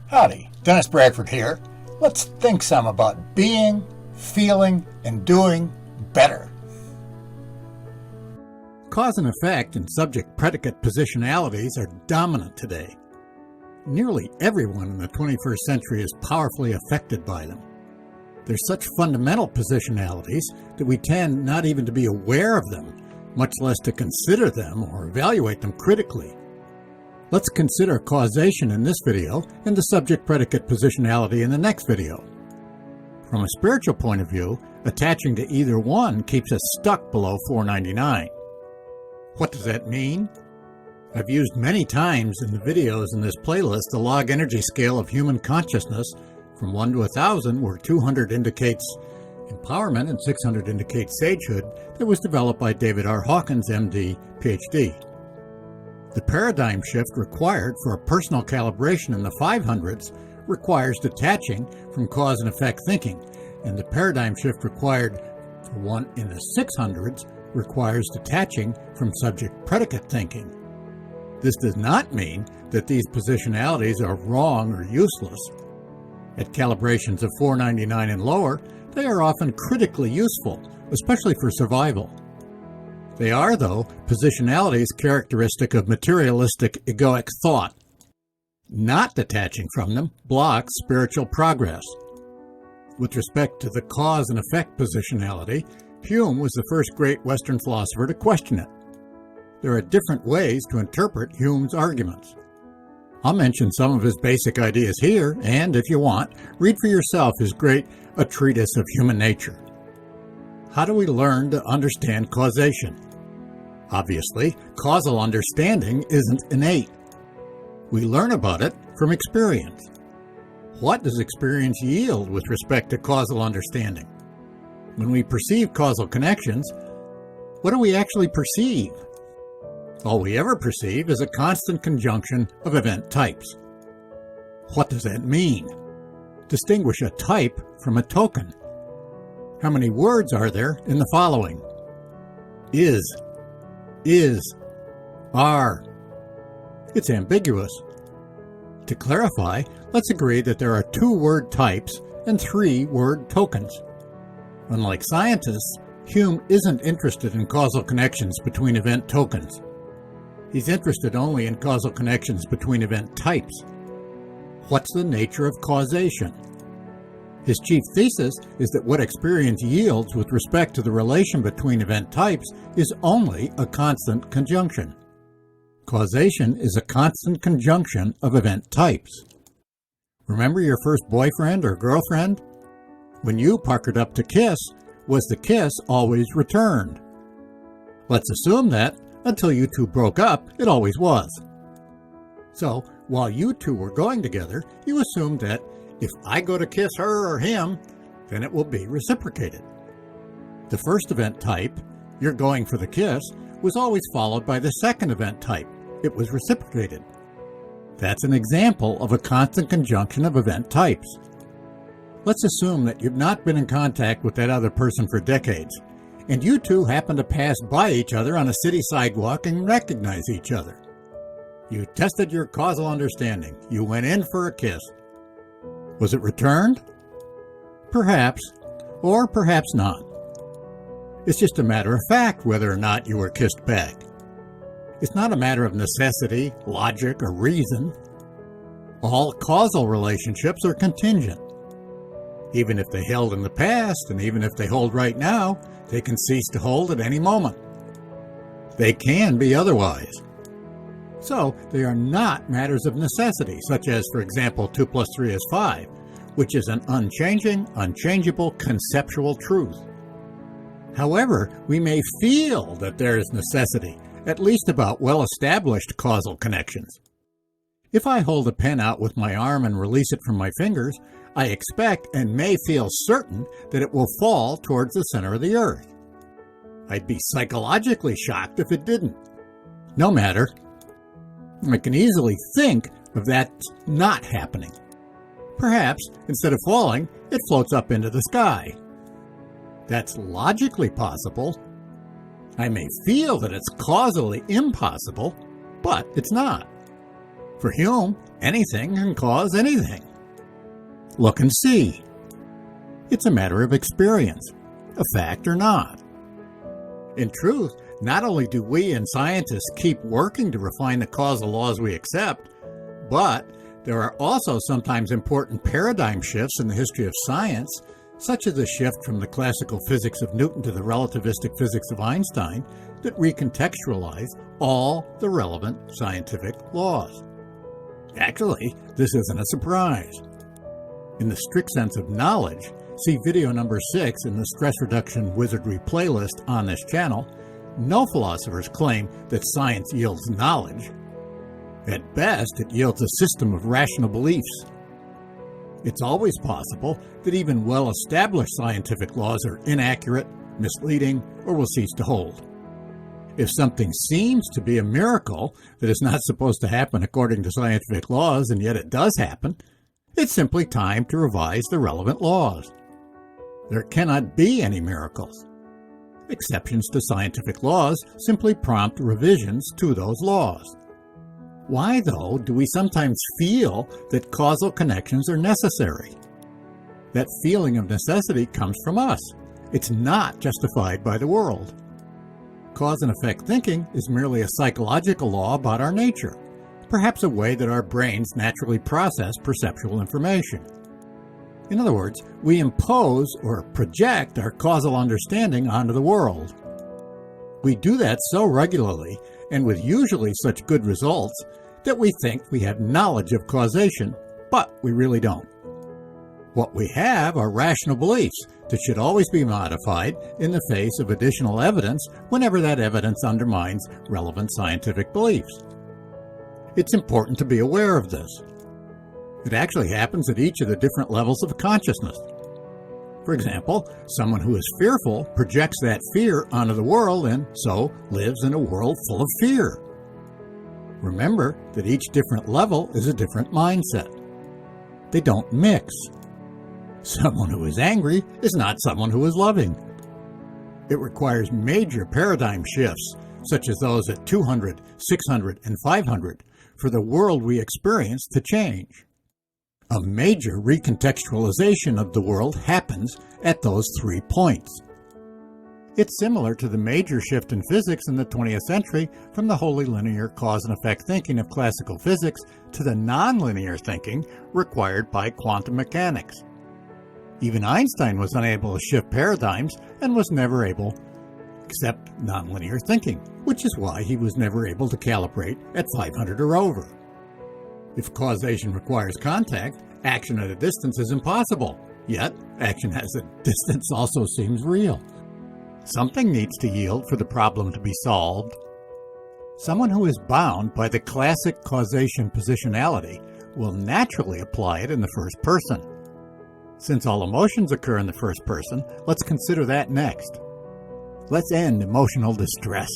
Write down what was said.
Howdy, Dennis Bradford here. Let's think some about being, feeling, and doing better. Cause and effect and subject-predicate positionalities are dominant today. Nearly everyone in the 21st century is powerfully affected by them. They're such fundamental positionalities that we tend not even to be aware of them, much less to consider them or evaluate them critically. Let's consider causation in this video and the subject-predicate positionality in the next video. From a spiritual point of view, attaching to either one keeps us stuck below 499. What does that mean? I've used many times in the videos in this playlist the log energy scale of human consciousness from 1 to 1,000, where 200 indicates empowerment and 600 indicates sagehood, that was developed by David R. Hawkins, MD, PhD. The paradigm shift required for a personal calibration in the 500s requires detaching from cause and effect thinking, and the paradigm shift required for one in the 600s requires detaching from subject-predicate thinking. This does not mean that these positionalities are wrong or useless. At calibrations of 499 and lower, they are often critically useful, especially for survival. They are, though, positionalities characteristic of materialistic egoic thought. Not detaching from them blocks spiritual progress. With respect to the cause and effect positionality, Hume was the first great Western philosopher to question it. There are different ways to interpret Hume's arguments. I'll mention some of his basic ideas here, and if you want, read for yourself his great A Treatise of Human Nature. How do we learn to understand causation? Obviously, causal understanding isn't innate. We learn about it from experience. What does experience yield with respect to causal understanding? When we perceive causal connections, what do we actually perceive? All we ever perceive is a constant conjunction of event types. What does that mean? Distinguish a type from a token. How many words are there in the following? Is, are. It's ambiguous. To clarify, let's agree that there are 2 word types and 3 word tokens. Unlike scientists, Hume isn't interested in causal connections between event tokens. He's interested only in causal connections between event types. What's the nature of causation? His chief thesis is that what experience yields with respect to the relation between event types is only a constant conjunction. Causation is a constant conjunction of event types. Remember your first boyfriend or girlfriend? When you puckered up to kiss, was the kiss always returned? Let's assume that, until you two broke up, it always was. So, while you two were going together, you assumed that if I go to kiss her or him, then it will be reciprocated. The first event type, you're going for the kiss, was always followed by the second event type. It was reciprocated. That's an example of a constant conjunction of event types. Let's assume that you've not been in contact with that other person for decades, and you two happen to pass by each other on a city sidewalk and recognize each other. You tested your causal understanding. You went in for a kiss. Was it returned? Perhaps, or perhaps not. It's just a matter of fact whether or not you were kissed back. It's not a matter of necessity, logic, or reason. All causal relationships are contingent. Even if they held in the past, and even if they hold right now, they can cease to hold at any moment. They can be otherwise. So, they are not matters of necessity, such as, for example, 2 + 3 is 5, which is an unchanging, unchangeable conceptual truth. However, we may feel that there is necessity, at least about well-established causal connections. If I hold a pen out with my arm and release it from my fingers, I expect and may feel certain that it will fall towards the center of the earth. I'd be psychologically shocked if it didn't. No matter. I can easily think of that not happening. Perhaps, instead of falling, it floats up into the sky. That's logically possible. I may feel that it's causally impossible, but it's not. For Hume, anything can cause anything. Look and see. It's a matter of experience, a fact or not. In truth, not only do we and scientists keep working to refine the causal laws we accept, but there are also sometimes important paradigm shifts in the history of science, such as the shift from the classical physics of Newton to the relativistic physics of Einstein, that recontextualize all the relevant scientific laws. Actually, this isn't a surprise. In the strict sense of knowledge, see video number 6 in the Stress Reduction Wizardry playlist on this channel, no philosophers claim that science yields knowledge. At best, it yields a system of rational beliefs. It's always possible that even well-established scientific laws are inaccurate, misleading, or will cease to hold. If something seems to be a miracle that is not supposed to happen according to scientific laws, and yet it does happen, it's simply time to revise the relevant laws. There cannot be any miracles. Exceptions to scientific laws simply prompt revisions to those laws. Why, though, do we sometimes feel that causal connections are necessary? That feeling of necessity comes from us. It's not justified by the world. Cause and effect thinking is merely a psychological law about our nature, perhaps a way that our brains naturally process perceptual information. In other words, we impose or project our causal understanding onto the world. We do that so regularly, and with usually such good results, that we think we have knowledge of causation, but we really don't. What we have are rational beliefs that should always be modified in the face of additional evidence whenever that evidence undermines relevant scientific beliefs. It's important to be aware of this. It actually happens at each of the different levels of consciousness. For example, someone who is fearful projects that fear onto the world and so lives in a world full of fear. Remember that each different level is a different mindset. They don't mix. Someone who is angry is not someone who is loving. It requires major paradigm shifts, such as those at 200, 600, and 500, for the world we experience to change. A major recontextualization of the world happens at those 3 points. It's similar to the major shift in physics in the 20th century from the wholly linear cause and effect thinking of classical physics to the nonlinear thinking required by quantum mechanics. Even Einstein was unable to shift paradigms and was never able to accept nonlinear thinking, which is why he was never able to calibrate at 500 or over. If causation requires contact, action at a distance is impossible, yet action at a distance also seems real. Something needs to yield for the problem to be solved. Someone who is bound by the classic causation positionality will naturally apply it in the first person. Since all emotions occur in the first person, let's consider that next. Let's end emotional distress.